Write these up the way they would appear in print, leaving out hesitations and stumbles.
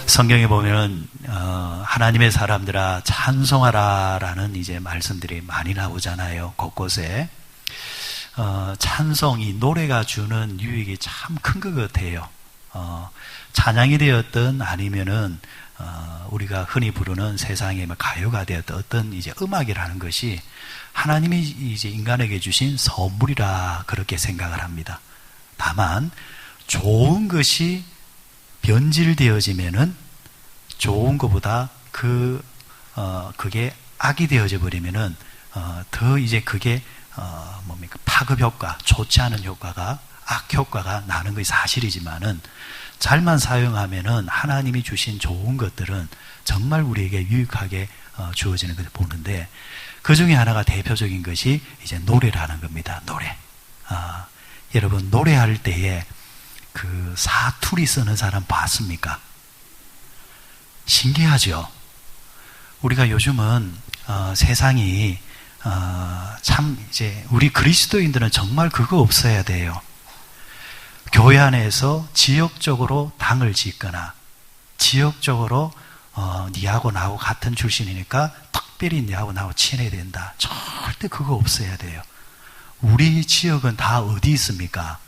성경에 보면은 하나님의 사람들아 찬송하라라는 이제 말씀들이 많이 나오잖아요. 곳곳에. 찬송이 노래가 주는 유익이 참 큰 것 같아요. 찬양이 되었든 아니면은 우리가 흔히 부르는 세상의 가요가 되었든 어떤 이제 음악이라는 것이 하나님이 이제 인간에게 주신 선물이라 그렇게 생각을 합니다. 다만 좋은 것이 변질되어지면은 좋은 것보다 그게 악이 되어져 버리면은 더 이제 그게 파급 효과, 좋지 않은 효과가 악 효과가 나는 것이 사실이지만은 잘만 사용하면은 하나님이 주신 좋은 것들은 정말 우리에게 유익하게 주어지는 것을 보는데 그 중에 하나가 대표적인 것이 이제 노래라는 겁니다. 노래. 여러분 노래할 때에 그 사투리 쓰는 사람 봤습니까? 신기하죠? 우리가 요즘은 세상이 참 이제 우리 그리스도인들은 정말 그거 없어야 돼요. 교회 안에서 지역적으로 당을 짓거나 지역적으로 니하고 나하고 같은 출신이니까 특별히 니하고 나하고 친해야 된다. 절대 그거 없어야 돼요. 우리 지역은 다 어디 있습니까?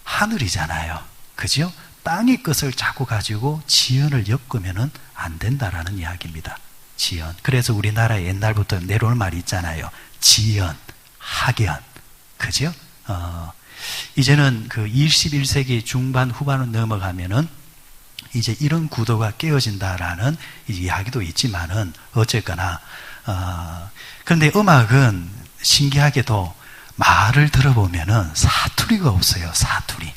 하늘이잖아요. 그죠? 땅의 것을 자꾸 가지고 지연을 엮으면 안 된다라는 이야기입니다. 지연. 그래서 우리나라에 옛날부터 내려오는 말이 있잖아요. 지연, 학연. 그죠? 이제는 그 21세기 중반 후반으로 넘어가면은 이제 이런 구도가 깨어진다라는 이야기도 있지만은 어쨌거나 그런데 음악은 신기하게도 말을 들어보면은 사투리가 없어요. 사투리.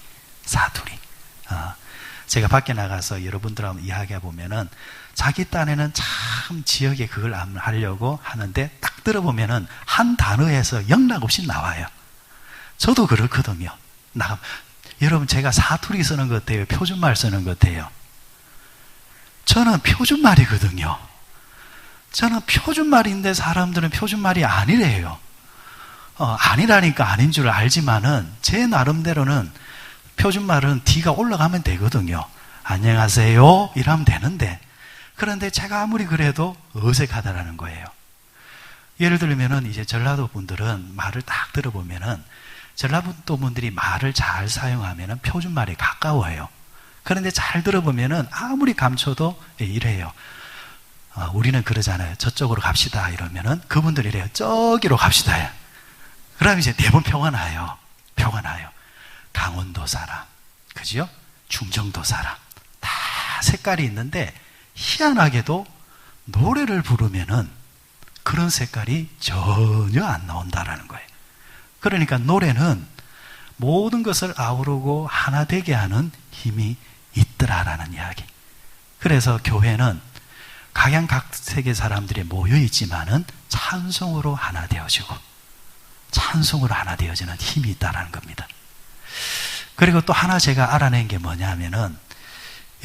제가 밖에 나가서 여러분들하고 이야기해 보면은 자기 딴에는 참 지역에 그걸 하려고 하는데 딱 들어보면은 한 단어에서 영락 없이 나와요. 저도 그렇거든요. 여러분 제가 사투리 쓰는 것 같아요? 표준말 쓰는 것 같아요? 저는 표준말이거든요. 저는 표준말인데 사람들은 표준말이 아니래요. 아니라니까 아닌 줄 알지만은 제 나름대로는 표준말은 D가 올라가면 되거든요. 안녕하세요 이러면 되는데 그런데 제가 아무리 그래도 어색하다라는 거예요. 예를 들면은 이제 전라도 분들은 말을 딱 들어보면은 전라도 분들이 말을 잘 사용하면은 표준말에 가까워요. 그런데 잘 들어보면은 아무리 감춰도 이래요. 우리는 그러잖아요. 저쪽으로 갑시다 이러면은 그분들이 이래요. 저기로 갑시다. 그럼 이제 대부분 표가 나요. 강원도 사람, 그죠? 충청도 사람 다 색깔이 있는데 희한하게도 노래를 부르면은 그런 색깔이 전혀 안 나온다라는 거예요. 그러니까 노래는 모든 것을 아우르고 하나 되게 하는 힘이 있더라라는 이야기. 그래서 교회는 각양각색의 사람들이 모여 있지만은 찬송으로 하나 되어지고 찬송으로 하나 되어지는 힘이 있다라는 겁니다. 그리고 또 하나 제가 알아낸 게 뭐냐면은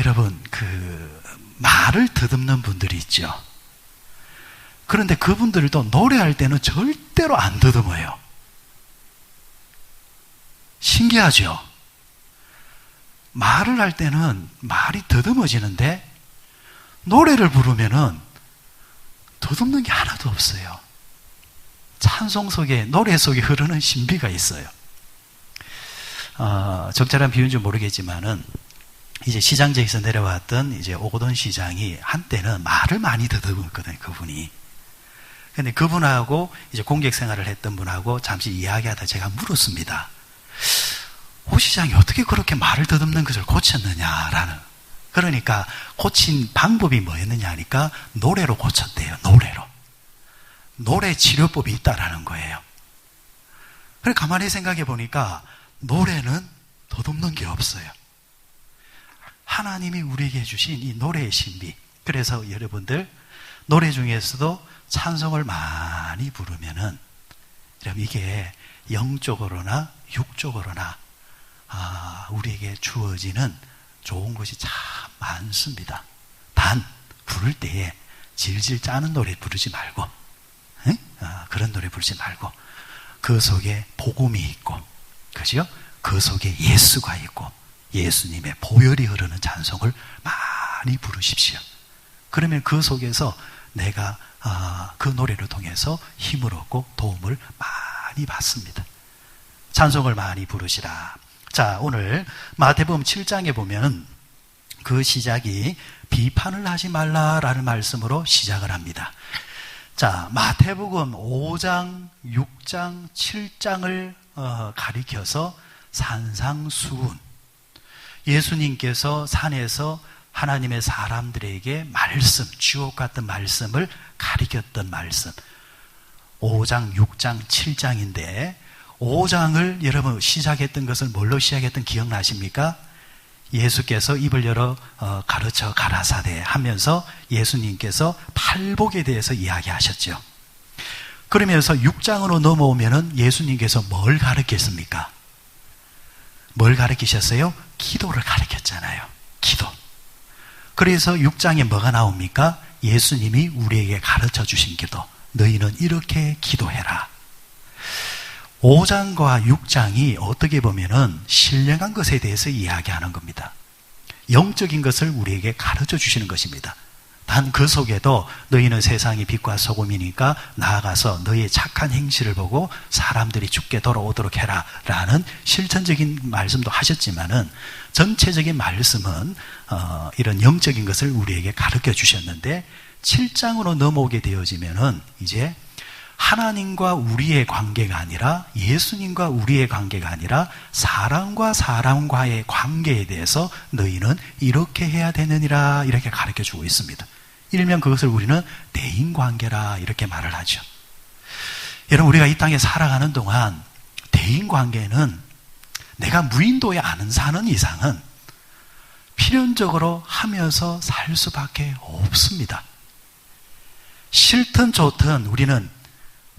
여러분 그 말을 더듬는 분들이 있죠. 그런데 그분들도 노래할 때는 절대로 안 더듬어요. 신기하죠? 말을 할 때는 말이 더듬어지는데 노래를 부르면은 더듬는 게 하나도 없어요. 찬송 속에, 노래 속에 흐르는 신비가 있어요. 적절한 비유인지 모르겠지만은 이제 시장지에서 내려왔던 이제 오고돈 시장이 한때는 말을 많이 더듬었거든요, 그분이. 근데 그분하고 이제 공격 생활을 했던 분하고 잠시 이야기하다 제가 물었습니다. 오 시장이 어떻게 그렇게 말을 더듬는 것을 고쳤느냐라는. 그러니까 고친 방법이 뭐였느냐 하니까 노래로 고쳤대요. 노래 치료법이 있다라는 거예요. 그래 가만히 생각해 보니까 노래는 더듬는 게 없어요. 하나님이 우리에게 주신 이 노래의 신비. 그래서 여러분들 노래 중에서도 찬송을 많이 부르면은 이게 영적으로나 육적으로나 우리에게 주어지는 좋은 것이 참 많습니다. 단 부를 때에 질질 짜는 노래 부르지 말고 그런 노래 부르지 말고 그 속에 복음이 있고 그죠? 그 속에 예수가 있고 예수님의 보혈이 흐르는 찬송을 많이 부르십시오. 그러면 그 속에서 내가 그 노래를 통해서 힘을 얻고 도움을 많이 받습니다. 찬송을 많이 부르시라. 자, 오늘 마태복음 7장에 보면 그 시작이 비판을 하지 말라라는 말씀으로 시작을 합니다. 자, 마태복음 5장, 6장, 7장을 가리켜서 산상수훈, 예수님께서 산에서 하나님의 사람들에게 말씀, 주옥 같은 말씀을 가리켰던 말씀, 5장, 6장, 7장인데 5장을 여러분 시작했던 것을 뭘로 시작했던 기억나십니까? 예수께서 입을 열어 가르쳐 가라사대 하면서 예수님께서 팔복에 대해서 이야기하셨죠. 그러면서 6장으로 넘어오면은 예수님께서 뭘 가르쳤습니까? 뭘 가르치셨어요? 기도를 가르쳤잖아요. 기도. 그래서 6장에 뭐가 나옵니까? 예수님이 우리에게 가르쳐 주신 기도. 너희는 이렇게 기도해라. 5장과 6장이 어떻게 보면은 신령한 것에 대해서 이야기하는 겁니다. 영적인 것을 우리에게 가르쳐 주시는 것입니다. 단 그 속에도 너희는 세상의 빛과 소금이니까 나아가서 너희의 착한 행실을 보고 사람들이 죽게 돌아오도록 해라 라는 실천적인 말씀도 하셨지만은 전체적인 말씀은 이런 영적인 것을 우리에게 가르쳐 주셨는데 7장으로 넘어오게 되어지면은 이제 하나님과 우리의 관계가 아니라 예수님과 우리의 관계가 아니라 사람과 사람과의 관계에 대해서 너희는 이렇게 해야 되느니라 이렇게 가르쳐 주고 있습니다. 일명 그것을 우리는 대인관계라 이렇게 말을 하죠. 여러분 우리가 이 땅에 살아가는 동안 대인관계는 내가 무인도에 안 사는 이상은 필연적으로 하면서 살 수밖에 없습니다. 싫든 좋든 우리는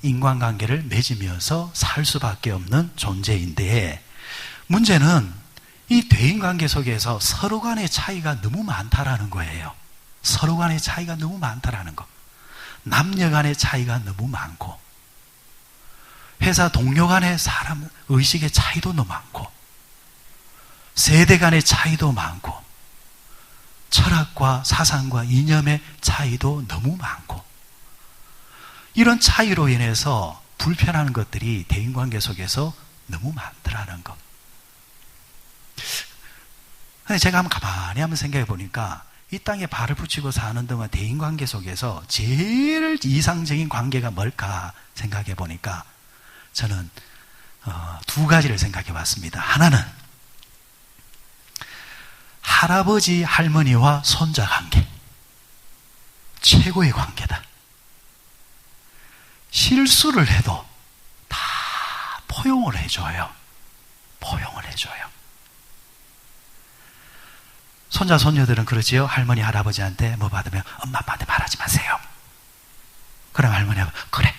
인간관계를 맺으면서 살 수밖에 없는 존재인데 문제는 이 대인관계 속에서 서로 간의 차이가 너무 많다라는 거예요. 서로 간의 차이가 너무 많다라는 거. 남녀 간의 차이가 너무 많고 회사 동료 간의 사람 의식의 차이도 너무 많고 세대 간의 차이도 많고 철학과 사상과 이념의 차이도 너무 많고 이런 차이로 인해서 불편한 것들이 대인관계 속에서 너무 많더라는 것. 근데 제가 한번 가만히 한번 생각해 보니까 이 땅에 발을 붙이고 사는 동안 대인관계 속에서 제일 이상적인 관계가 뭘까 생각해 보니까 저는 두 가지를 생각해 봤습니다. 하나는 할아버지 할머니와 손자 관계. 최고의 관계다. 실수를 해도 다 포용을 해줘요. 포용을 해줘요. 손자 손녀들은 그러지요. 할머니 할아버지한테 뭐 받으면 엄마 아빠한테 말하지 마세요. 그럼 할머니가 그래.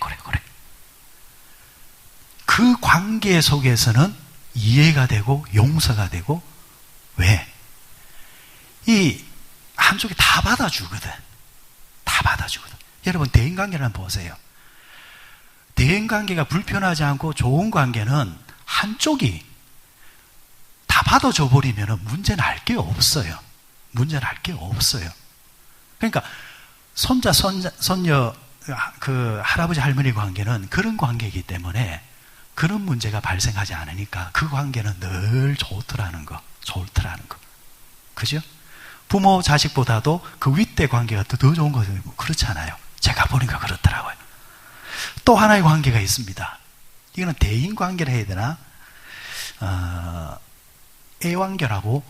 그 관계 속에서는 이해가 되고 용서가 되고 왜? 이 한쪽이 다 받아주거든. 다 받아주거든. 여러분 대인관계를 한번 보세요. 대인관계가 불편하지 않고 좋은 관계는 한쪽이 다 받아줘 버리면 문제는 할 게 없어요. 문제는 할 게 없어요. 그러니까 손자, 손녀, 그 할아버지 할머니 관계는 그런 관계이기 때문에 그런 문제가 발생하지 않으니까 그 관계는 늘 좋더라는 거. 좋더라는 거. 그죠? 부모 자식보다도 그 윗대 관계가 더 좋은 거죠. 그렇잖아요. 제가 보니까 그렇더라고요. 또 하나의 관계가 있습니다. 이거는 대인 관계를 해야 되나? 애완견하고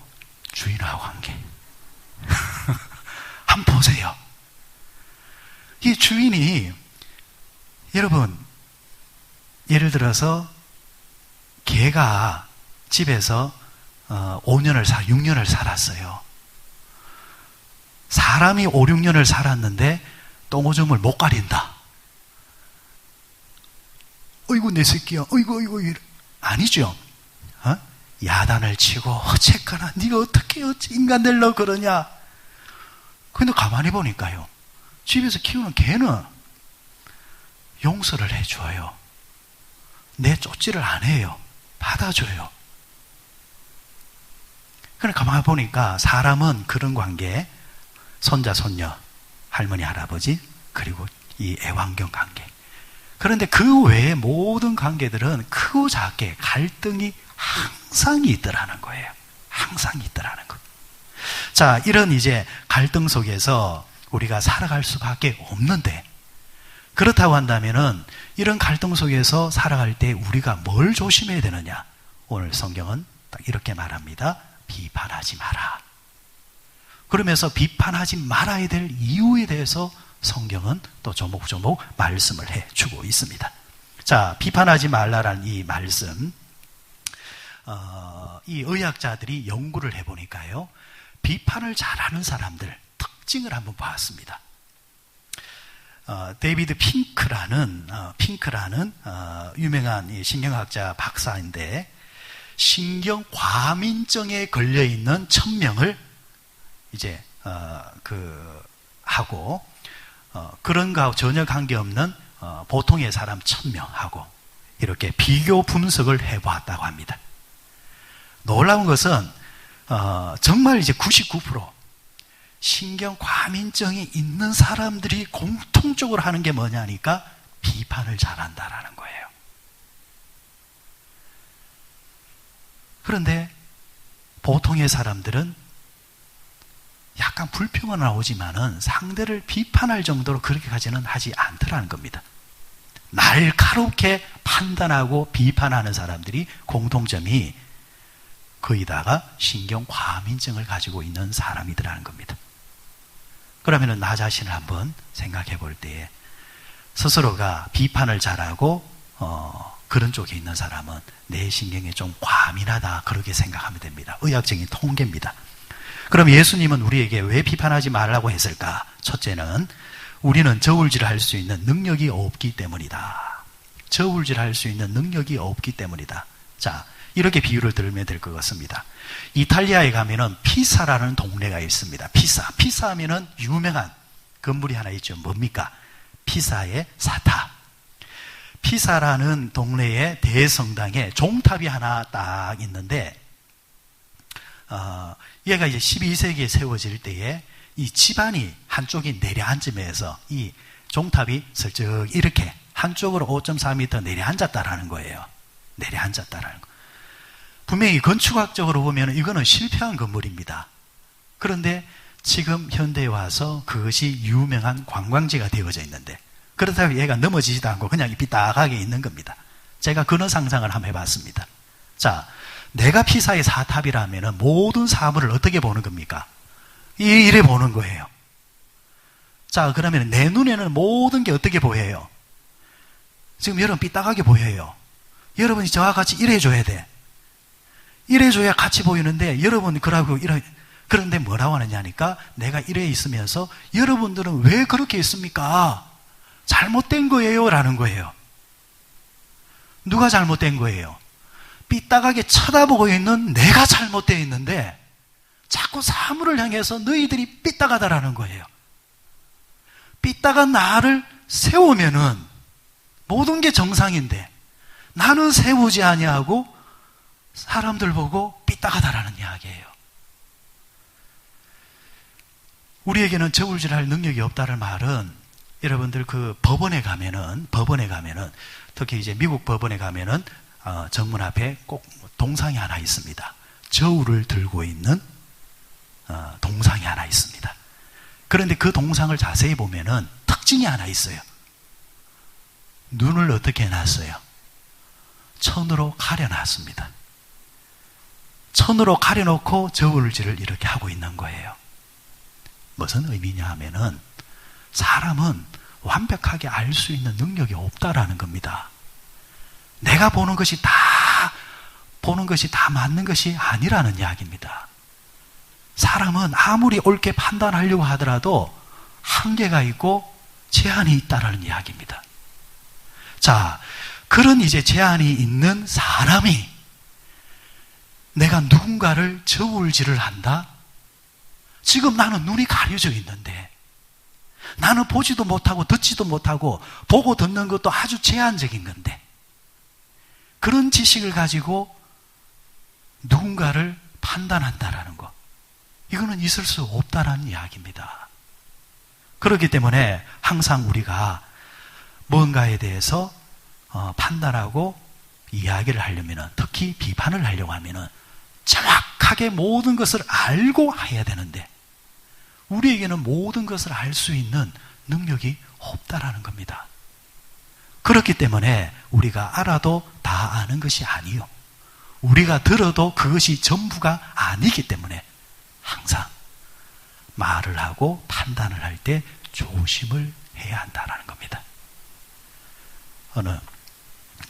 주인하고 관계. 한번 보세요. 이 주인이 여러분 예를 들어서 개가 집에서 5년을 6년을 살았어요. 사람이 5, 6년을 살았는데 똥오줌을 못 가린다. 어이구 내 새끼야. 어이구 아니죠. 야단을 치고 어쨌거나 네가 어떻게 인간 되려고 그러냐. 근데 가만히 보니까요. 집에서 키우는 개는 용서를 해줘요. 내 쫓지를 안 해요. 받아줘요. 그러니까 가만히 보니까 사람은 그런 관계 손자, 손녀, 할머니, 할아버지, 그리고 이 애완견 관계. 그런데 그 외의 모든 관계들은 크고 작게 갈등이 항상 있더라는 거예요. 항상 있더라는 것. 자, 이런 이제 갈등 속에서 우리가 살아갈 수밖에 없는데, 그렇다고 한다면은 이런 갈등 속에서 살아갈 때 우리가 뭘 조심해야 되느냐? 오늘 성경은 딱 이렇게 말합니다. 비판하지 마라. 그러면서 비판하지 말아야 될 이유에 대해서 성경은 또 조목조목 말씀을 해주고 있습니다. 자, 비판하지 말라라는 이 말씀, 이 의학자들이 연구를 해보니까요, 비판을 잘하는 사람들 특징을 한번 보았습니다. 데이비드 핑크라는 유명한 신경학자 박사인데, 신경 과민증에 걸려 있는 1000명을 이제 하고 그런 거하고 전혀 관계없는 보통의 사람 1000명하고 이렇게 비교 분석을 해보았다고 합니다. 놀라운 것은 정말 이제 99% 신경 과민증이 있는 사람들이 공통적으로 하는 게 뭐냐니까 비판을 잘한다라는 거예요. 그런데 보통의 사람들은 약간 불평은 나오지만은 상대를 비판할 정도로 그렇게까지는 하지 않더라는 겁니다. 날카롭게 판단하고 비판하는 사람들이 공통점이 거의다가 신경 과민증을 가지고 있는 사람이더라는 겁니다. 그러면은 나 자신을 한번 생각해 볼 때에 스스로가 비판을 잘하고 그런 쪽에 있는 사람은 내 신경이 좀 과민하다, 그렇게 생각하면 됩니다. 의학적인 통계입니다. 그럼 예수님은 우리에게 왜 비판하지 말라고 했을까? 첫째는 우리는 저울질을 할 수 있는 능력이 없기 때문이다. 저울질을 할 수 있는 능력이 없기 때문이다. 자, 이렇게 비유를 들으면 될 것 같습니다. 이탈리아에 가면은 피사라는 동네가 있습니다. 피사 하면은 유명한 건물이 하나 있죠. 뭡니까? 피사의 사탑. 피사라는 동네의 대성당에 종탑이 하나 딱 있는데, 얘가 이제 12세기에 세워질 때에 이 집안이 한쪽이 내려앉으면서 이 종탑이 슬쩍 이렇게 한쪽으로 5.4m 내려앉았다라는 거예요. 내려앉았다라는 거. 분명히 건축학적으로 보면 이거는 실패한 건물입니다. 그런데 지금 현대에 와서 그것이 유명한 관광지가 되어져 있는데, 그렇다고 얘가 넘어지지도 않고 그냥 삐딱하게 있는 겁니다. 제가 그런 상상을 한번 해봤습니다. 자, 내가 피사의 사탑이라면 모든 사물을 어떻게 보는 겁니까? 이래 보는 거예요. 자, 그러면 내 눈에는 모든 게 어떻게 보여요? 지금 여러분 삐딱하게 보여요. 여러분이 저와 같이 이래줘야 돼. 이래줘야 같이 보이는데 여러분 그런데 뭐라고 하느냐니까, 내가 이래 있으면서 여러분들은 왜 그렇게 있습니까? 잘못된 거예요 라는 거예요. 누가 잘못된 거예요? 삐딱하게 쳐다보고 있는 내가 잘못되어 있는데 자꾸 사물을 향해서 너희들이 삐딱하다라는 거예요. 삐딱한 나를 세우면은 모든 게 정상인데 나는 세우지 아니하고 사람들 보고 삐딱하다라는 이야기예요. 우리에게는 저울질할 능력이 없다는 말은, 여러분들 그 법원에 가면은 특히 이제 미국 법원에 가면은 정문 앞에 꼭 동상이 하나 있습니다. 저울을 들고 있는 동상이 하나 있습니다. 그런데 그 동상을 자세히 보면은 특징이 하나 있어요. 눈을 어떻게 해놨어요? 천으로 가려놨습니다. 천으로 가려놓고 저울질을 이렇게 하고 있는 거예요. 무슨 의미냐 하면은 사람은 완벽하게 알 수 있는 능력이 없다라는 겁니다. 내가 보는 것이 다 맞는 것이 아니라는 이야기입니다. 사람은 아무리 옳게 판단하려고 하더라도 한계가 있고 제한이 있다라는 이야기입니다. 자, 그런 이제 제한이 있는 사람이 내가 누군가를 저울질을 한다? 지금 나는 눈이 가려져 있는데, 나는 보지도 못하고 듣지도 못하고 보고 듣는 것도 아주 제한적인 건데, 그런 지식을 가지고 누군가를 판단한다라는 것, 이거는 있을 수 없다라는 이야기입니다. 그렇기 때문에 항상 우리가 뭔가에 대해서 판단하고 이야기를 하려면, 특히 비판을 하려고 하면 정확하게 모든 것을 알고 해야 되는데 우리에게는 모든 것을 알 수 있는 능력이 없다라는 겁니다. 그렇기 때문에 우리가 알아도 다 아는 것이 아니요, 우리가 들어도 그것이 전부가 아니기 때문에 항상 말을 하고 판단을 할 때 조심을 해야 한다는 겁니다. 어느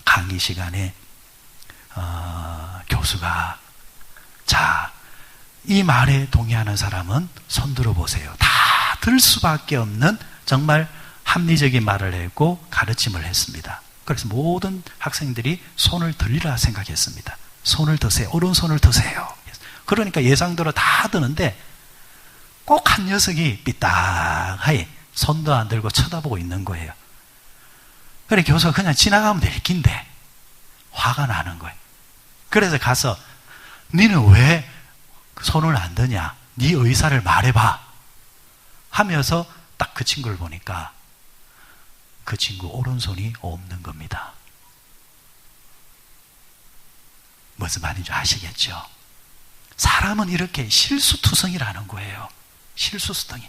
강의 시간에 교수가, 자, 이 말에 동의하는 사람은 손 들어보세요. 다 들 수밖에 없는 정말 합리적인 말을 했고 가르침을 했습니다. 그래서 모든 학생들이 손을 들리라 생각했습니다. 손을 드세요. 오른손을 드세요. 그러니까 예상대로 다 드는데 꼭 한 녀석이 삐딱하게 손도 안 들고 쳐다보고 있는 거예요. 그래 교수가 그냥 지나가면 될 긴데 화가 나는 거예요. 그래서 가서 니는 왜 손을 안 드냐? 네 의사를 말해봐 하면서 딱 그 친구를 보니까 그 친구 오른손이 없는 겁니다. 무슨 말인지 아시겠죠? 사람은 이렇게 실수투성이라는 거예요. 실수투성이.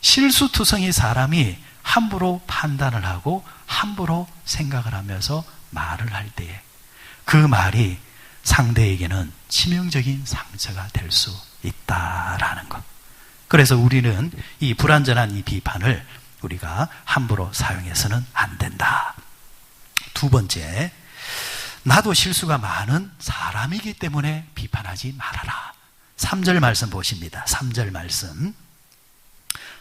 실수투성이 사람이 함부로 판단을 하고 함부로 생각을 하면서 말을 할 때에 그 말이 상대에게는 치명적인 상처가 될 수 있다라는 것. 그래서 우리는 이 불완전한 이 비판을 우리가 함부로 사용해서는 안 된다. 두 번째, 나도 실수가 많은 사람이기 때문에 비판하지 말아라. 3절 말씀 보십니다. 3절 말씀.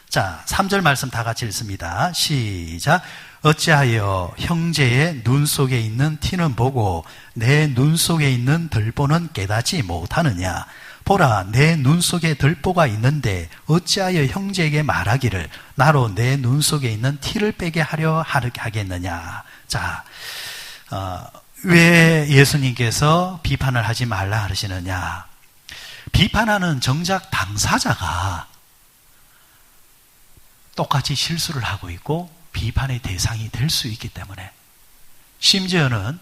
자, 3절 말씀 다 같이 읽습니다. 시작. 어찌하여 형제의 눈 속에 있는 티는 보고 내 눈 속에 있는 들보는 깨닫지 못하느냐? 보라, 내 눈 속에 들보가 있는데 어찌하여 형제에게 말하기를 나로 내 눈 속에 있는 티를 빼게 하려 하겠느냐? 자, 왜 예수님께서 비판을 하지 말라 하시느냐? 비판하는 정작 당사자가 똑같이 실수를 하고 있고 비판의 대상이 될 수 있기 때문에, 심지어는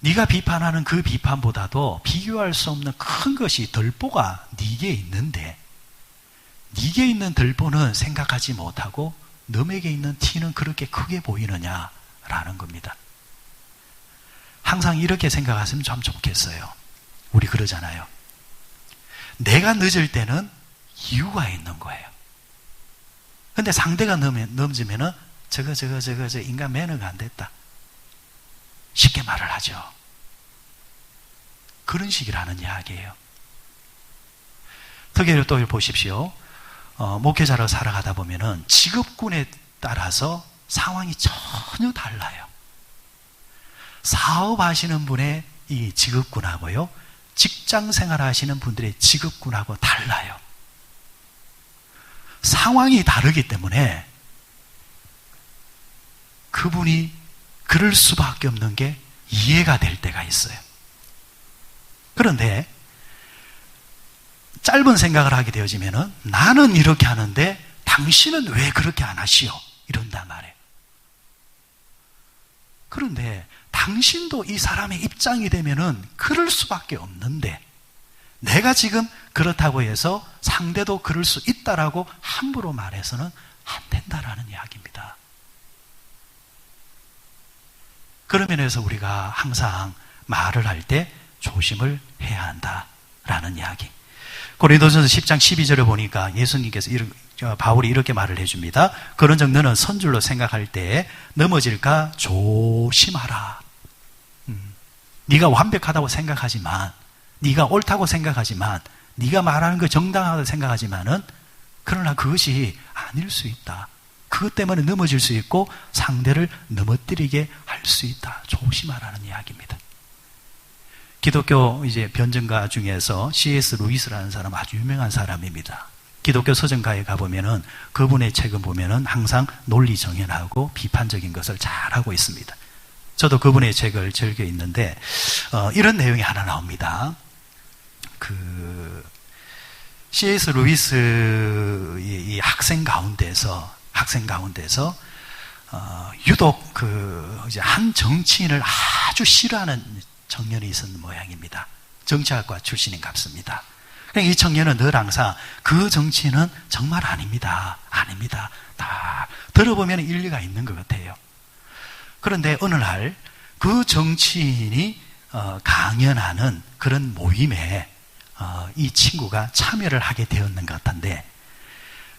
네가 비판하는 그 비판보다도 비교할 수 없는 큰 것이 들보가 네게 있는데 네게 있는 들보는 생각하지 못하고 남에게 있는 티는 그렇게 크게 보이느냐라는 겁니다. 항상 이렇게 생각하시면 참 좋겠어요. 우리 그러잖아요. 내가 늦을 때는 이유가 있는 거예요. 근데 상대가 넘지면은 저거 인간 매너가 안 됐다, 쉽게 말을 하죠. 그런 식이라는 이야기예요. 특히 또 보십시오. 목회자로 살아가다 보면은 직업군에 따라서 상황이 전혀 달라요. 사업하시는 분의 이 직업군하고요, 직장 생활 하시는 분들의 직업군하고 달라요. 상황이 다르기 때문에 그분이 그럴 수밖에 없는 게 이해가 될 때가 있어요. 그런데 짧은 생각을 하게 되어지면은 나는 이렇게 하는데 당신은 왜 그렇게 안 하시오? 이런단 말이에요. 그런데 당신도 이 사람의 입장이 되면은 그럴 수밖에 없는데 내가 지금 그렇다고 해서 상대도 그럴 수 있다라고 함부로 말해서는 안 된다라는 이야기입니다. 그런 면에서 우리가 항상 말을 할 때 조심을 해야 한다라는 이야기. 고린도전서 10장 12절을 보니까 예수님께서 바울이 이렇게 말을 해줍니다. 그런즉 너는 선줄로 생각할 때 넘어질까 조심하라. 네가 완벽하다고 생각하지만, 네가 옳다고 생각하지만, 네가 말하는 거 정당하다고 생각하지만은 그러나 그것이 아닐 수 있다. 그것 때문에 넘어질 수 있고 상대를 넘어뜨리게 할 수 있다. 조심하라는 이야기입니다. 기독교 이제 변증가 중에서 C.S. 루이스라는 사람, 아주 유명한 사람입니다. 기독교 서정가에 가보면은 그분의 책을 보면은 항상 논리 정연하고 비판적인 것을 잘 하고 있습니다. 저도 그분의 책을 즐겨 읽는데 이런 내용이 하나 나옵니다. C.S. 루이스의 이 학생 가운데서 유독 이제 한 정치인을 아주 싫어하는 청년이 있었는 모양입니다. 정치학과 출신인 같습니다. 그러니까 이 청년은 늘 항상 그 정치인은 정말 아닙니다. 다 들어보면 일리가 있는 것 같아요. 그런데 어느 날 그 정치인이 강연하는 그런 모임에 이 친구가 참여를 하게 되었는 것 같은데,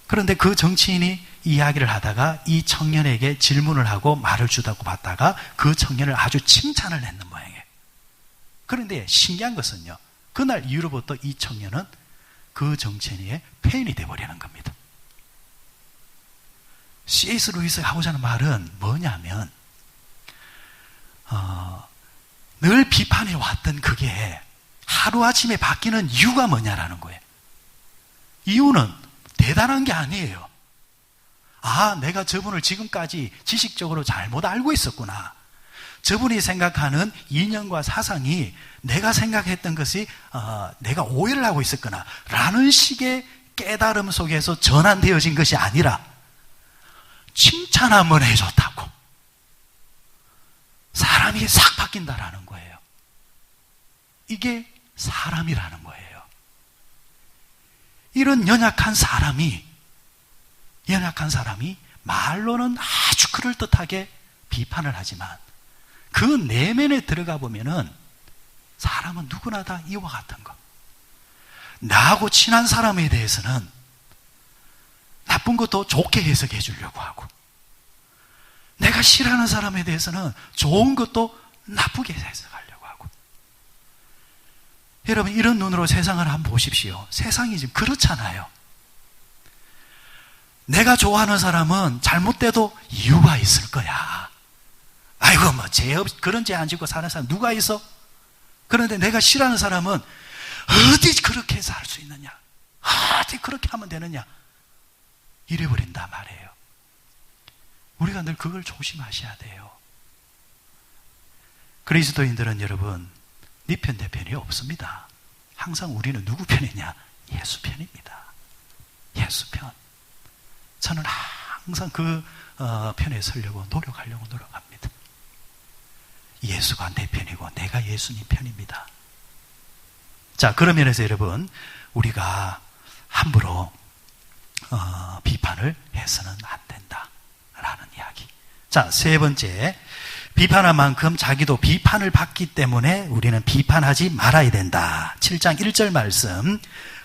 그런데 그 정치인이 이야기를 하다가 이 청년에게 질문을 하고 말을 주다고 봤다가 그 청년을 아주 칭찬을 했는 모양이에요. 그런데 신기한 것은요, 그날 이후로부터 이 청년은 그 정치인의 팬이 되어버리는 겁니다. C.S. 루이스가 하고자 하는 말은 뭐냐면, 늘 비판해 왔던 그게 하루아침에 바뀌는 이유가 뭐냐라는 거예요. 이유는 대단한 게 아니에요. 내가 저분을 지금까지 지식적으로 잘못 알고 있었구나. 저분이 생각하는 이념과 사상이 내가 생각했던 것이 내가 오해를 하고 있었구나 라는 식의 깨달음 속에서 전환되어진 것이 아니라 칭찬 한번 해줬다고 사람이 싹 바뀐다라는 거예요. 이게 사람이라는 거예요. 이런 연약한 사람이 말로는 아주 그럴듯하게 비판을 하지만 그 내면에 들어가 보면은 사람은 누구나 다 이와 같은 거. 나하고 친한 사람에 대해서는 나쁜 것도 좋게 해석해 주려고 하고, 내가 싫어하는 사람에 대해서는 좋은 것도 나쁘게 해석하려고 하고. 여러분, 이런 눈으로 세상을 한번 보십시오. 세상이 지금 그렇잖아요. 내가 좋아하는 사람은 잘못돼도 이유가 있을 거야. 아이고, 그런 죄 안 짓고 사는 사람 누가 있어? 그런데 내가 싫어하는 사람은 어디 그렇게 살 수 있느냐? 어디 그렇게 하면 되느냐? 이래버린단 말이에요. 우리가 늘 그걸 조심하셔야 돼요. 그리스도인들은 여러분, 네 편, 내 편이 없습니다. 항상 우리는 누구 편이냐? 예수 편입니다. 예수 편. 저는 항상 그 편에 서려고 노력합니다. 예수가 내 편이고 내가 예수님 편입니다. 자, 그런 면에서 여러분, 우리가 함부로 비판을 해서는 안 된다라는 이야기. 자, 세 번째, 비판한 만큼 자기도 비판을 받기 때문에 우리는 비판하지 말아야 된다. 7장 1절 말씀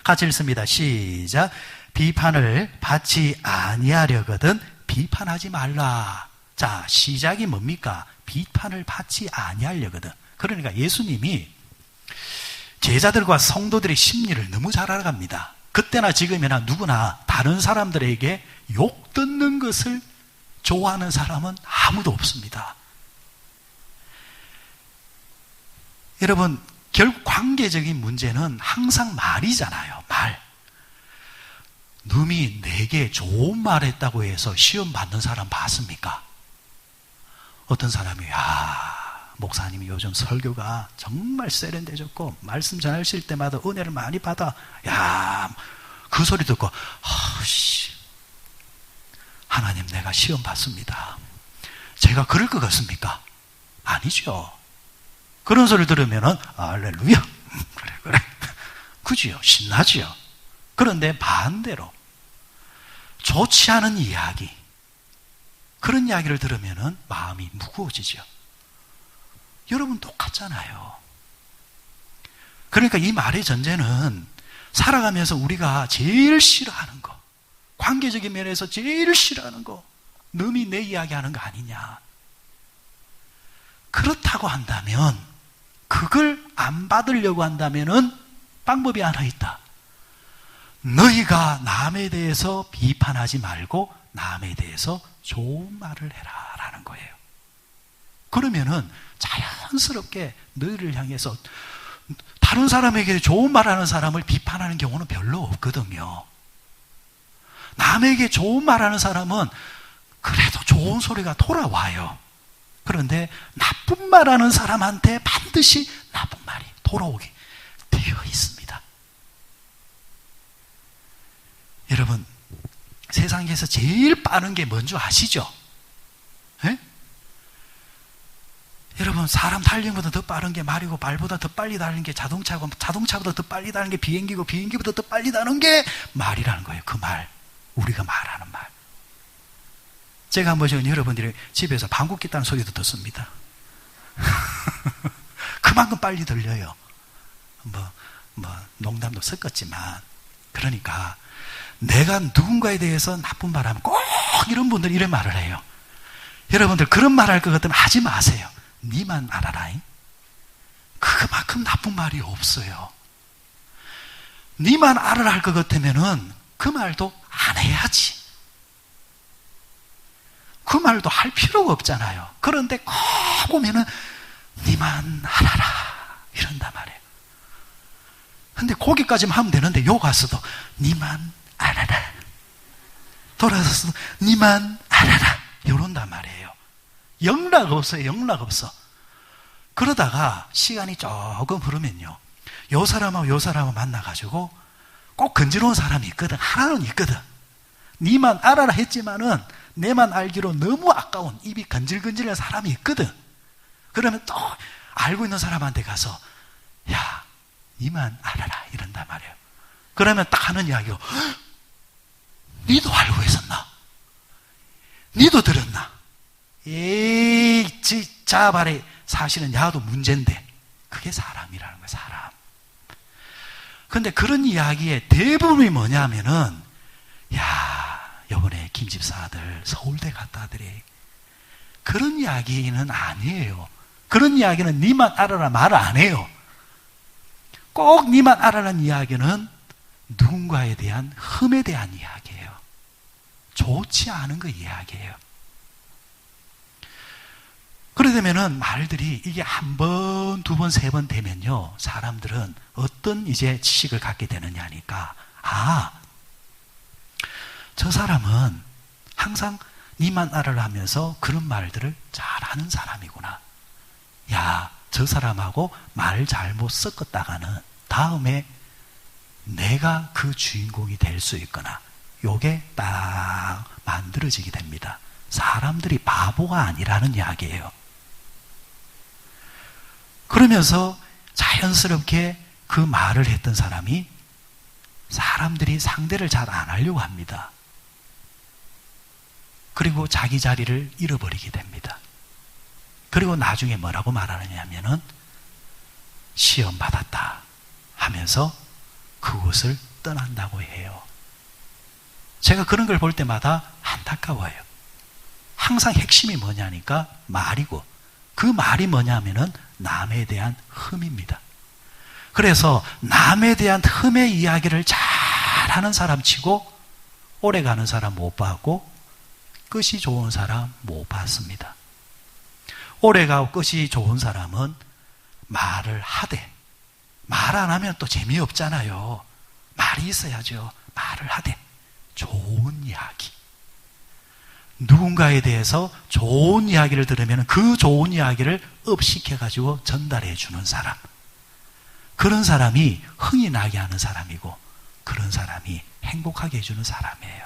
같이 읽습니다. 시작. 비판을 받지 아니하려거든 비판하지 말라. 자, 시작이 뭡니까? 비판을 받지 아니하려거든. 그러니까 예수님이 제자들과 성도들의 심리를 너무 잘 알아갑니다. 그때나 지금이나 누구나 다른 사람들에게 욕 듣는 것을 좋아하는 사람은 아무도 없습니다. 여러분, 결국 관계적인 문제는 항상 말이잖아요. 말. 놈이 내게 좋은 말 했다고 해서 시험 받는 사람 봤습니까? 어떤 사람이 목사님이 요즘 설교가 정말 세련되졌고 말씀 전하실 때마다 은혜를 많이 받아. 그 소리 듣고 하나님, 내가 시험 받습니다. 제가 그럴 것 같습니까? 아니죠. 그런 소리 들으면은 할렐루야, 그래 그지요, 신나지요. 그런데 반대로 좋지 않은 이야기, 그런 이야기를 들으면은 마음이 무거워지죠. 여러분 똑같잖아요. 그러니까 이 말의 전제는 살아가면서 우리가 제일 싫어하는 거, 관계적인 면에서 제일 싫어하는 거, 놈이 내 이야기하는 거 아니냐. 그렇다고 한다면, 그걸 안 받으려고 한다면은 방법이 하나 있다. 너희가 남에 대해서 비판하지 말고 남에 대해서 좋은 말을 해라 라는 거예요. 그러면은 자연스럽게 너희를 향해서 다른 사람에게 좋은 말하는 사람을 비판하는 경우는 별로 없거든요. 남에게 좋은 말하는 사람은 그래도 좋은 소리가 돌아와요. 그런데 나쁜 말하는 사람한테 반드시 나쁜 말이 돌아오게 되어 있습니다. 여러분, 세상에서 제일 빠른 게 뭔지 아시죠? 예? 여러분, 사람 달리는 것보다 더 빠른 게 말이고, 말보다 더 빨리 달리는 게 자동차고, 자동차보다 더 빨리 달리는 게 비행기고, 비행기보다 더 빨리 다는 게 말이라는 거예요. 그 말. 우리가 말하는 말. 제가 한 번씩 여러분들이 집에서 방귀 뀌다는 소리도 듣습니다. 그만큼 빨리 들려요. 농담도 섞었지만. 그러니까, 내가 누군가에 대해서 나쁜 말 하면 꼭 이런 분들이 이런 말을 해요. 여러분들 그런 말 할 것 같으면 하지 마세요. 니만 알아라잉. 그만큼 나쁜 말이 없어요. 니만 알아라 할 것 같으면은 그 말도 안 해야지. 그 말도 할 필요가 없잖아요. 그런데 꼭 오면은 니만 알아라 이런단 말이에요. 근데 거기까지만 하면 되는데 요 가서도 니만 알아라, 돌아서서 니만 알아라 이런단 말이에요. 영락 없어요. 영락 없어. 그러다가 시간이 조금 흐르면요, 요 사람하고 요 사람을 만나가지고 꼭 건지러운 사람이 있거든. 하나는 있거든. 니만 알아라 했지만은 내만 알기로 너무 아까운 입이 건질건질한 사람이 있거든. 그러면 또 알고 있는 사람한테 가서 야, 니만 알아라 이런단 말이에요. 그러면 딱 하는 이야기로 니도 알고 있었나? 니도 들었나? 에이, 자 말해. 사실은 야도 문제인데 그게 사람이라는 거야. 사람. 근데 그런 이야기의 대부분이 뭐냐면은, 야, 요번에 김집사 아들 서울대 갔다 하더래. 그런 이야기는 아니에요. 그런 이야기는 니만 알아라 말 안 해요. 꼭 니만 알아라는 이야기는 누군가에 대한 흠에 대한 이야기예요. 좋지 않은 그 이야기예요. 그러되면은 말들이 이게 한 번, 두 번, 세 번 되면요, 사람들은 어떤 이제 지식을 갖게 되느냐 하니까, 아, 저 사람은 항상 니만 알아라 하면서 그런 말들을 잘하는 사람이구나. 야, 저 사람하고 말 잘못 섞었다가는 다음에 내가 그 주인공이 될 수 있거나, 요게 딱 만들어지게 됩니다. 사람들이 바보가 아니라는 이야기예요. 그러면서 자연스럽게 그 말을 했던 사람이 사람들이 상대를 잘 안 하려고 합니다. 그리고 자기 자리를 잃어버리게 됩니다. 그리고 나중에 뭐라고 말하느냐 하면은 시험 받았다 하면서 그곳을 떠난다고 해요. 제가 그런 걸 볼 때마다 안타까워요. 항상 핵심이 뭐냐니까 말이고, 그 말이 뭐냐면은 남에 대한 흠입니다. 그래서 남에 대한 흠의 이야기를 잘하는 사람 치고 오래가는 사람 못 봤고 끝이 좋은 사람 못 봤습니다. 오래가고 끝이 좋은 사람은 말을 하되, 말 안 하면 또 재미없잖아요. 말이 있어야죠. 말을 하되 좋은 이야기, 누군가에 대해서 좋은 이야기를 들으면 그 좋은 이야기를 업시켜가지고 전달해 주는 사람, 그런 사람이 흥이 나게 하는 사람이고, 그런 사람이 행복하게 해주는 사람이에요.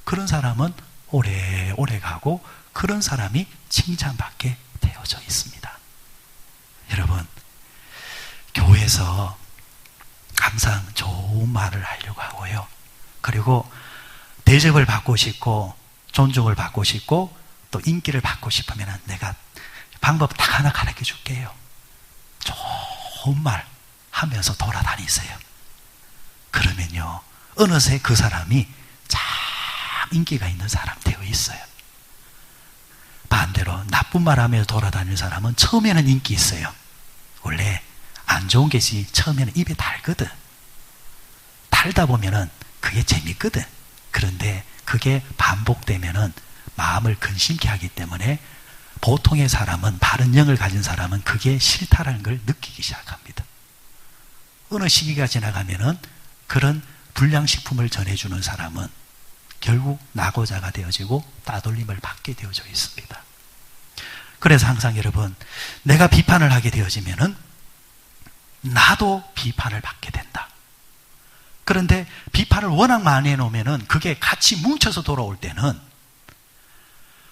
그런 사람은 오래오래 가고, 그런 사람이 칭찬받게 되어져 있습니다. 여러분, 교회에서 항상 좋은 말을 하려고 하고요, 그리고 대접을 받고 싶고 존중을 받고 싶고 또 인기를 받고 싶으면 내가 방법 딱 하나 가르쳐 줄게요. 좋은 말 하면서 돌아다니세요. 그러면요, 어느새 그 사람이 참 인기가 있는 사람 되어 있어요. 반대로 나쁜 말 하면서 돌아다니는 사람은 처음에는 인기 있어요. 원래 안 좋은 것이 처음에는 입에 달거든. 달다 보면은 그게 재밌거든. 그런데 그게 반복되면은 마음을 근심케 하기 때문에 보통의 사람은, 바른 영을 가진 사람은 그게 싫다라는 걸 느끼기 시작합니다. 어느 시기가 지나가면은 그런 불량식품을 전해주는 사람은 결국 낙오자가 되어지고 따돌림을 받게 되어져 있습니다. 그래서 항상 여러분, 내가 비판을 하게 되어지면은 나도 비판을 받게 된다. 그런데 비판을 워낙 많이 해놓으면은 그게 같이 뭉쳐서 돌아올 때는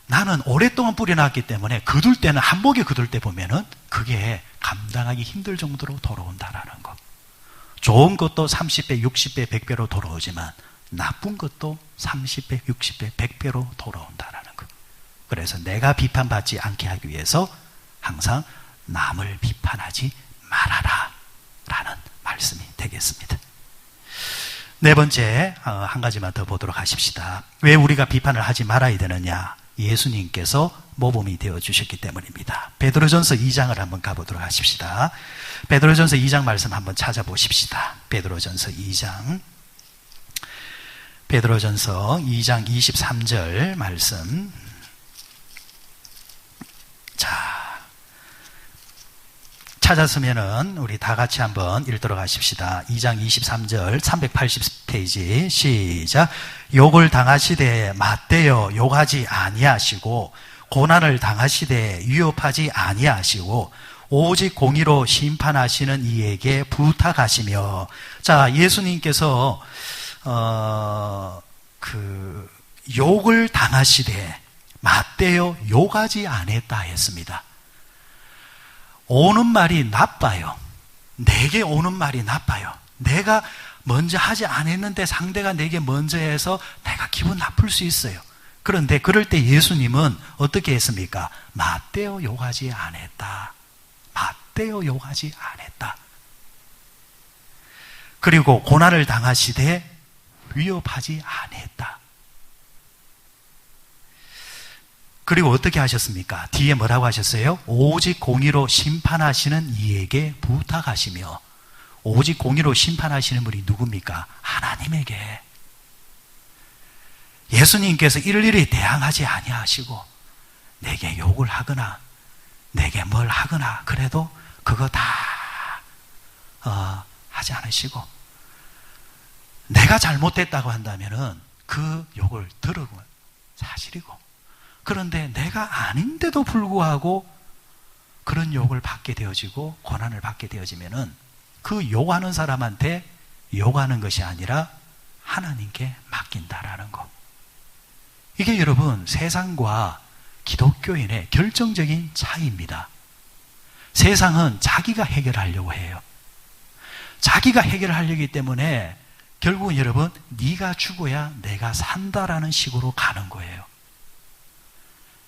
나는 오랫동안 뿌려놨기 때문에 거둘 때는 한복에 거둘 때 보면은 그게 감당하기 힘들 정도로 돌아온다라는 거. 좋은 것도 30배, 60배, 100배로 돌아오지만 나쁜 것도 30배, 60배, 100배로 돌아온다라는 거. 그래서 내가 비판받지 않게 하기 위해서 항상 남을 비판하지 말아라 라는 말씀이 되겠습니다. 네 번째, 한 가지만 더 보도록 하십시다. 왜 우리가 비판을 하지 말아야 되느냐? 예수님께서 모범이 되어 주셨기 때문입니다. 베드로전서 2장을 한번 가보도록 하십시다. 베드로전서 2장 말씀 한번 찾아보십시다. 베드로전서 2장 23절 말씀. 자, 찾았으면은 우리 다 같이 한번 읽도록 하십시다. 2장 23절 380페이지 시작. 욕을 당하시되 맞대어 욕하지 아니하시고 고난을 당하시되 위협하지 아니하시고 오직 공의로 심판하시는 이에게 부탁하시며. 자, 예수님께서 욕을 당하시되 맞대어 욕하지 않았다 했습니다. 오는 말이 나빠요. 내게 오는 말이 나빠요. 내가 먼저 하지 않았는데 상대가 내게 먼저 해서 내가 기분 나쁠 수 있어요. 그런데 그럴 때 예수님은 어떻게 했습니까? 맞대어 욕하지 않았다. 맞대어 욕하지 않았다. 그리고 고난을 당하시되 위협하지 않았다. 그리고 어떻게 하셨습니까? 뒤에 뭐라고 하셨어요? 오직 공의로 심판하시는 이에게 부탁하시며. 오직 공의로 심판하시는 분이 누굽니까? 하나님에게. 예수님께서 일일이 대항하지 아니하시고 내게 욕을 하거나 내게 뭘 하거나 그래도 그거 다 하지 않으시고 내가 잘못됐다고 한다면은 그 욕을 들으면 사실이고, 그런데 내가 아닌데도 불구하고 그런 욕을 받게 되어지고 고난을 받게 되어지면은 그 욕하는 사람한테 욕하는 것이 아니라 하나님께 맡긴다라는 거. 이게 여러분 세상과 기독교인의 결정적인 차이입니다. 세상은 자기가 해결하려고 해요. 자기가 해결하려기 때문에 결국은 여러분 네가 죽어야 내가 산다라는 식으로 가는 거예요.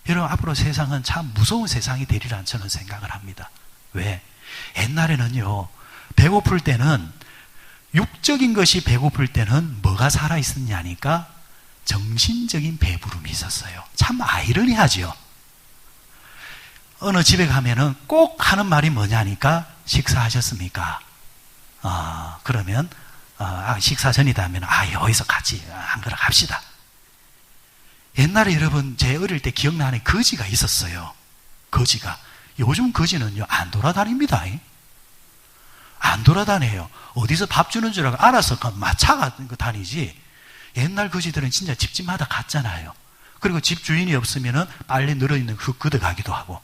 여러분 앞으로 세상은 참 무서운 세상이 되리란 저는 생각을 합니다. 왜? 옛날에는요 배고플 때는 육적인 것이 배고플 때는 뭐가 살아있었냐니까 정신적인 배부름이 있었어요. 참 아이러니하죠. 어느 집에 가면은 꼭 하는 말이 뭐냐니까 식사하셨습니까? 그러면 식사 전이다 하면 여기서 같이 한 그릇 합시다. 옛날에 여러분 제 어릴 때 기억나는 거지가 있었어요. 거지가. 요즘 거지는요 안 돌아다닙니다. 안 돌아다녀요. 어디서 밥 주는 줄 알고 알아서 마차가 다니지. 옛날 거지들은 진짜 집집마다 갔잖아요. 그리고 집 주인이 없으면은 빨리 늘어있는 흙 걷어가기도 하고.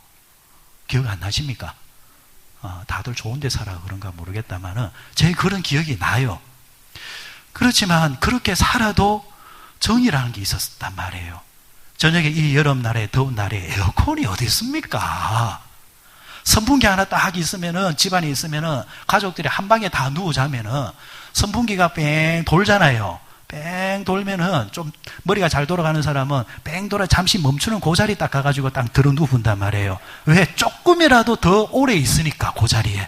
기억 안 나십니까? 다들 좋은 데 살아 그런가 모르겠다만은 제 그런 기억이 나요. 그렇지만 그렇게 살아도 정이라는 게 있었단 말이에요. 저녁에 이 여름날에 더운 날에 에어컨이 어디 있습니까? 선풍기 하나 딱 있으면은 집안에 있으면은 가족들이 한 방에 다 누워 자면은 선풍기가 뺑 돌잖아요. 뺑 돌면은 좀 머리가 잘 돌아가는 사람은 뺑 돌아 잠시 멈추는 그 자리 딱 가가지고 딱 들어 누운단 말이에요. 왜? 조금이라도 더 오래 있으니까 그 자리에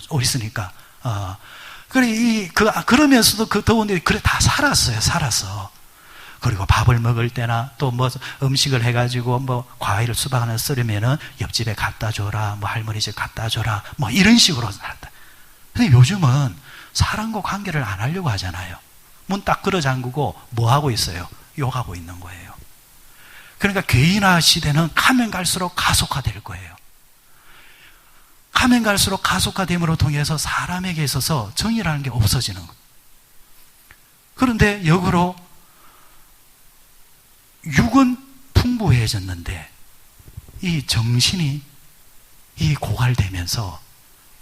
오래 있으니까. 그러면서도 그 더운데 그래 다 살았어. 그리고 밥을 먹을 때나 또 뭐 음식을 해가지고 뭐 과일 수박 하나 썰으면은 옆집에 갖다 줘라, 뭐 할머니 집 갖다 줘라, 뭐 이런 식으로 살았다. 근데 요즘은 사람과 관계를 안 하려고 하잖아요. 문 딱 끌어 잠그고 뭐 하고 있어요? 욕하고 있는 거예요. 그러니까 개인화 시대는 가면 갈수록 가속화될 거예요. 가면 갈수록 가속화됨으로 통해서 사람에게 있어서 정의라는 게 없어지는 거예요. 그런데 역으로 육은 풍부해졌는데 이 정신이 이 고갈되면서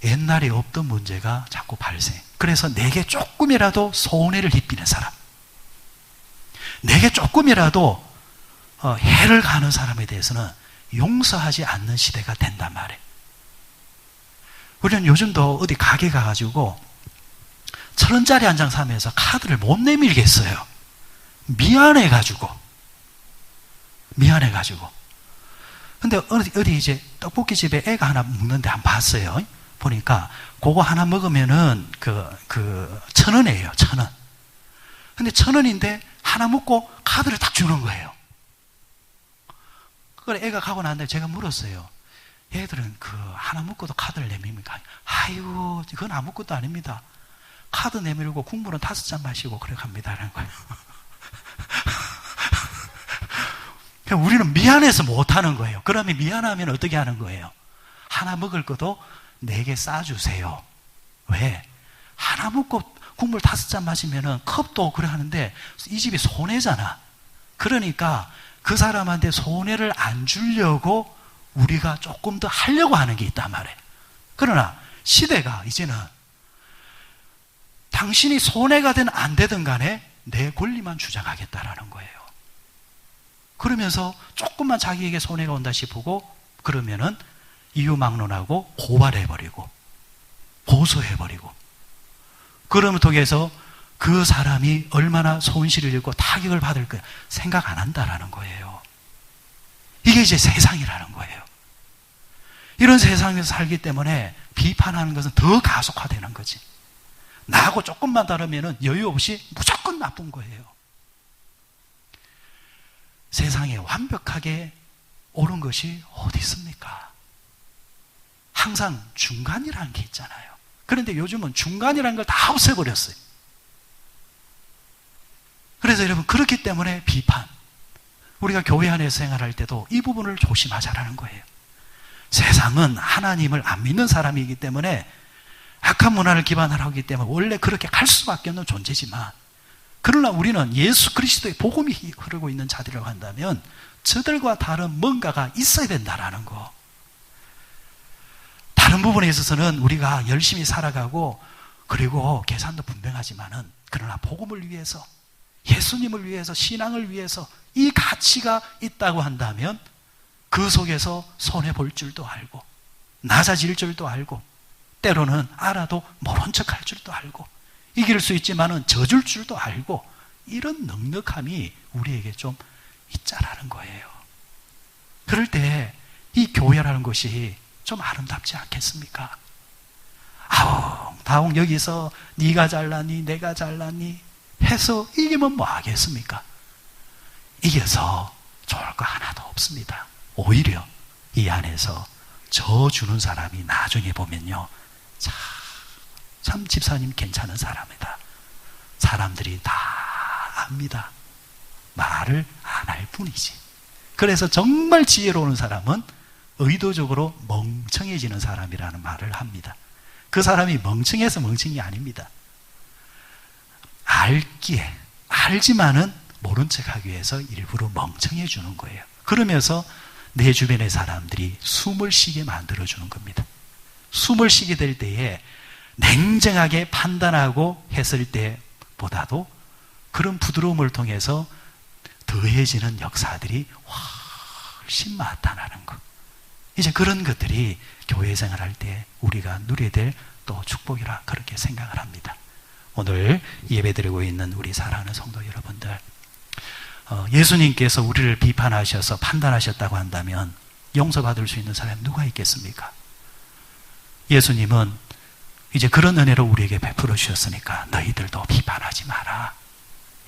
옛날에 없던 문제가 자꾸 발생. 그래서 내게 조금이라도 손해를 입히는 사람, 내게 조금이라도 해를 가는 사람에 대해서는 용서하지 않는 시대가 된단 말이에요. 우리는 요즘도 어디 가게 가가지고 1,000원짜리 한 장 사면서 카드를 못 내밀겠어요. 미안해가지고. 근데 어디 이제 떡볶이집에 애가 하나 먹는데 한번 봤어요. 보니까 그거 하나 먹으면은 1,000원이에요. 1,000원. 근데 1,000원인데 하나 먹고 카드를 딱 주는 거예요. 그래 애가 가고 난 다음에 제가 물었어요. 얘들은 하나 먹고도 카드를 내밉니까? 아유, 그건 아무것도 아닙니다. 카드 내밀고 국물은 5잔 마시고 그래 갑니다라는 거예요. 우리는 미안해서 못하는 거예요. 그러면 미안하면 어떻게 하는 거예요? 하나 먹을 것도 4개 싸주세요. 왜? 하나 먹고 국물 5잔 마시면은 컵도 그래 하는데 이 집이 손해잖아. 그러니까 그 사람한테 손해를 안 주려고 우리가 조금 더 하려고 하는 게 있단 말이에요. 그러나 시대가 이제는 당신이 손해가 되든 안 되든 간에 내 권리만 주장하겠다라는 거예요. 그러면서 조금만 자기에게 손해가 온다 싶고 그러면은 이유막론하고 고발해버리고 고소해버리고 그러면 통해서 그 사람이 얼마나 손실을 입고 타격을 받을 거야 생각 안 한다라는 거예요. 이게 이제 세상이라는 거예요. 이런 세상에서 살기 때문에 비판하는 것은 더 가속화되는 거지. 나하고 조금만 다르면 여유 없이 무조건 나쁜 거예요. 세상에 완벽하게 옳은 것이 어디 있습니까? 항상 중간이라는 게 있잖아요. 그런데 요즘은 중간이라는 걸 다 없애버렸어요. 그래서 여러분 그렇기 때문에 비판, 우리가 교회 안에서 생활할 때도 이 부분을 조심하자라는 거예요. 세상은 하나님을 안 믿는 사람이기 때문에 악한 문화를 기반으로 하기 때문에 원래 그렇게 갈 수밖에 없는 존재지만 그러나 우리는 예수 그리스도의 복음이 흐르고 있는 자들이라고 한다면 저들과 다른 뭔가가 있어야 된다라는 거. 다른 부분에 있어서는 우리가 열심히 살아가고 그리고 계산도 분명하지만은 그러나 복음을 위해서 예수님을 위해서 신앙을 위해서 이 가치가 있다고 한다면 그 속에서 손해볼 줄도 알고 낮아질 줄도 알고 때로는 알아도 모른 척할 줄도 알고 이길 수 있지만은 져줄 줄도 알고 이런 넉넉함이 우리에게 좀 있자라는 거예요. 그럴 때 이 교회라는 것이 좀 아름답지 않겠습니까? 다옹 여기서 네가 잘나니 내가 잘나니 해서 이기면 뭐 하겠습니까? 이겨서 좋을 거 하나도 없습니다. 오히려 이 안에서 저 주는 사람이 나중에 보면요 참 집사님 괜찮은 사람이다. 사람들이 다 압니다. 말을 안 할 뿐이지. 그래서 정말 지혜로운 사람은 의도적으로 멍청해지는 사람이라는 말을 합니다. 그 사람이 멍청해서 멍청이 아닙니다. 알기에 알지만은 모른 척하기 위해서 일부러 멍청해주는 거예요. 그러면서 내 주변의 사람들이 숨을 쉬게 만들어주는 겁니다. 숨을 쉬게 될 때에 냉정하게 판단하고 했을 때보다도 그런 부드러움을 통해서 더해지는 역사들이 훨씬 나타나는 것. 이제 그런 것들이 교회 생활할 때 우리가 누려야 될 또 축복이라 그렇게 생각을 합니다. 오늘 예배드리고 있는 우리 사랑하는 성도 여러분들, 예수님께서 우리를 비판하셔서 판단하셨다고 한다면 용서받을 수 있는 사람이 누가 있겠습니까? 예수님은 이제 그런 은혜로 우리에게 베풀어 주셨으니까 너희들도 비판하지 마라.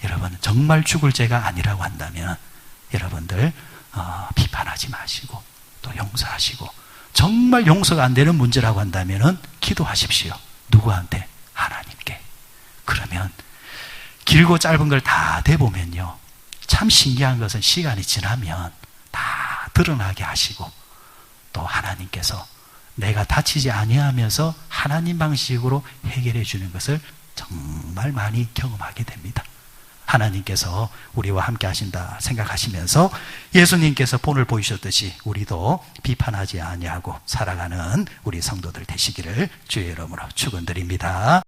여러분 정말 죽을 죄가 아니라고 한다면 여러분들 비판하지 마시고 또 용서하시고 정말 용서가 안 되는 문제라고 한다면 기도하십시오. 누구한테? 하나님께. 그러면 길고 짧은 걸 다 대보면요 참 신기한 것은 시간이 지나면 다 드러나게 하시고 또 하나님께서 내가 다치지 아니하면서 하나님 방식으로 해결해 주는 것을 정말 많이 경험하게 됩니다. 하나님께서 우리와 함께 하신다 생각하시면서 예수님께서 본을 보이셨듯이 우리도 비판하지 아니하고 살아가는 우리 성도들 되시기를 주의 이름으로 축원드립니다.